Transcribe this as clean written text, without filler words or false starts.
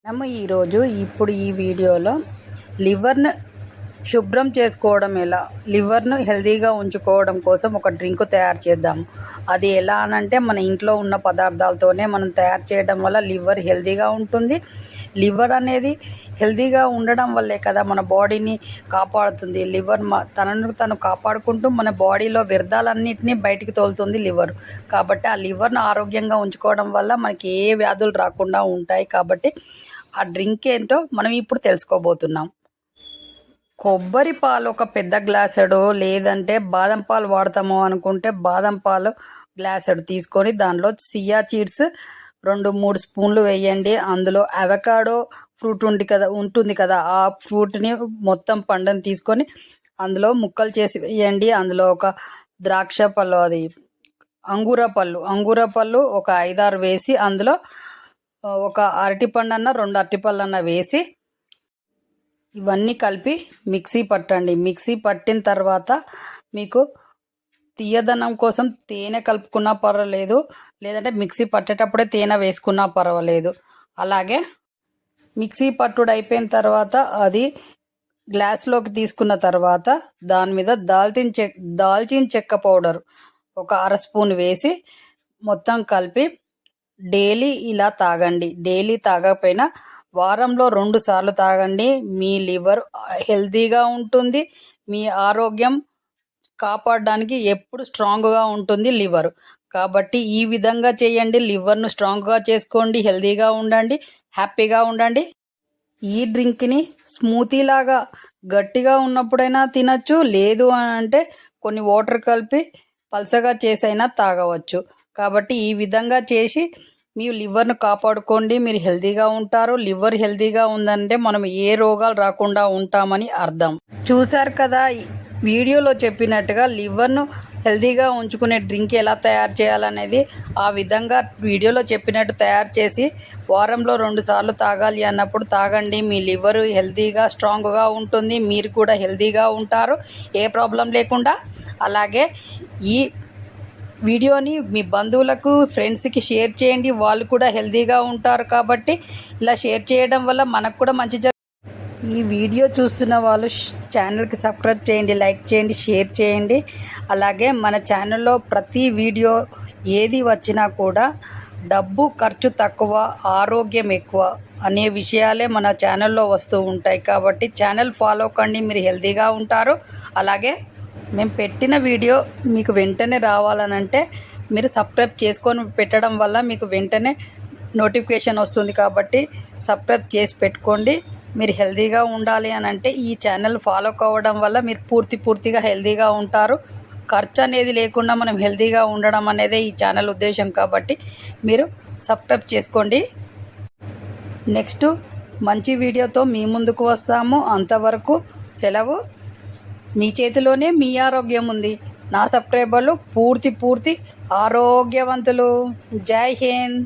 మనము ఇప్పుడు ఈ వీడియోలో లివర్ను శుభ్రం చేసుకోవడం ఎలా, లివర్ను హెల్తీగా ఉంచుకోవడం కోసం ఒక డ్రింక్ తయారు చేద్దాం. అది ఎలా అనంటే మన ఇంట్లో ఉన్న పదార్థాలతోనే మనం తయారు చేయడం వల్ల లివర్ హెల్తీగా ఉంటుంది. లివర్ అనేది హెల్తీగా ఉండడం వల్లే కదా మన బాడీని కాపాడుతుంది. లివర్ తనను తను కాపాడుకుంటూ మన బాడీలో వ్యర్థాలన్నింటినీ బయటికి తోలుతుంది లివర్. కాబట్టి ఆ లివర్ను ఆరోగ్యంగా ఉంచుకోవడం వల్ల మనకి ఏ వ్యాధులు రాకుండా ఉంటాయి. కాబట్టి ఆ డ్రింక్ ఏంటో మనం ఇప్పుడు తెలుసుకోబోతున్నాం. కొబ్బరి పాలు ఒక పెద్ద గ్లాసెడు, లేదంటే బాదం పాలు వాడతాము అనుకుంటే బాదం పాలు గ్లాసెడు తీసుకొని దానిలో చియా సీడ్స్ 2-3 స్పూన్లు వేయండి. అందులో అవకాడో ఫ్రూట్ ఉంటుంది కదా, ఆ ఫ్రూట్ని మొత్తం పండుని తీసుకొని అందులో ముక్కలు చేసి వేయండి. అందులో ఒక ద్రాక్ష పళ్ళు, అది అంగూర పళ్ళు ఒక 5-6 వేసి, అందులో ఒక అరటిపండు అన్న 2 అరటిపళ్ళు అన్న వేసి ఇవన్నీ కలిపి మిక్సీ పట్టండి. మిక్సీ పట్టిన తర్వాత మీకు తీయదనం కోసం తేనె కలుపుకున్నా పర్వాలేదు, లేదంటే మిక్సీ పట్టేటప్పుడే తేనె వేసుకున్నా పర్వాలేదు. అలాగే మిక్సీ పట్టుడు అయిపోయిన తర్వాత అది గ్లాస్లోకి తీసుకున్న తర్వాత దాని మీద దాల్చిన చెక్క పౌడర్ ఒక 1/2 స్పూన్ వేసి మొత్తం కలిపి డైలీ ఇలా తాగండి. డైలీ తాగకపోయినా వారంలో 2 సార్లు తాగండి. మీ లివర్ హెల్తీగా ఉంటుంది. మీ ఆరోగ్యం కాపాడడానికి ఎప్పుడు స్ట్రాంగ్గా ఉంటుంది లివర్. కాబట్టి ఈ విధంగా చేయండి. లివర్ను స్ట్రాంగ్గా చేసుకోండి. హెల్తీగా ఉండండి, హ్యాపీగా ఉండండి. ఈ డ్రింక్ని స్మూతీ లాగా గట్టిగా ఉన్నప్పుడైనా తినచ్చు, లేదు అని అంటే కొన్ని వాటర్ కలిపి పల్సగా చేసైనా తాగవచ్చు. కాబట్టి ఈ విధంగా చేసి మీ లివర్ను కాపాడుకోండి. మీరు హెల్తీగా ఉంటారు. లివర్ హెల్తీగా ఉందంటే మనం ఏ రోగాలు రాకుండా ఉంటామని అర్థం. చూశారు కదా, వీడియోలో చెప్పినట్టుగా లివర్ను హెల్తీగా ఉంచుకునే డ్రింక్ ఎలా తయారు చేయాలనేది ఆ విధంగా వీడియోలో చెప్పినట్టు తయారు చేసి వారంలో 2 సార్లు తాగాలి అన్నప్పుడు తాగండి. మీ లివర్ హెల్తీగా స్ట్రాంగ్గా ఉంటుంది. మీరు కూడా హెల్తీగా ఉంటారు, ఏ ప్రాబ్లం లేకుండా. అలాగే ఈ వీడియోని మీ బంధువులకు, ఫ్రెండ్స్కి షేర్ చేయండి. వాళ్ళు కూడా హెల్తీగా ఉంటారు. కాబట్టి ఇలా షేర్ చేయడం వల్ల మనకు కూడా మంచి ఈ వీడియో చూస్తున్న వాళ్ళు ఛానల్కి సబ్స్క్రైబ్ చేయండి, లైక్ చేయండి, షేర్ చేయండి. అలాగే మన ఛానల్లో ప్రతి వీడియో ఏది వచ్చినా కూడా డబ్బు ఖర్చు తక్కువ, ఆరోగ్యం ఎక్కువ అనే విషయాలే మన ఛానల్లో వస్తూ ఉంటాయి. కాబట్టి ఛానల్ ఫాలో కండి, మీరు హెల్తీగా ఉంటారు. అలాగే మేము పెట్టిన వీడియో మీకు వెంటనే రావాలనంటే మీరు సబ్స్క్రైబ్ చేసుకొని పెట్టడం వల్ల మీకు వెంటనే నోటిఫికేషన్ వస్తుంది. కాబట్టి సబ్స్క్రైబ్ చేసి పెట్టుకోండి. మీరు హెల్తీగా ఉండాలి అని అంటే ఈ ఛానల్ ఫాలో కావడం వల్ల మీరు పూర్తిగా హెల్తీగా ఉంటారు. ఖర్చు అనేది లేకుండా మనం హెల్తీగా ఉండడం అనేదే ఈ ఛానల్ ఉద్దేశం. కాబట్టి మీరు సబ్స్క్రైబ్ చేసుకోండి. నెక్స్ట్ మంచి వీడియోతో మీ ముందుకు వస్తాము. అంతవరకు సెలవు. మీ చేతిలోనే మీ ఆరోగ్యం ఉంది. నా సబ్స్క్రైబర్లు పూర్తి ఆరోగ్యవంతులు. జై హింద్.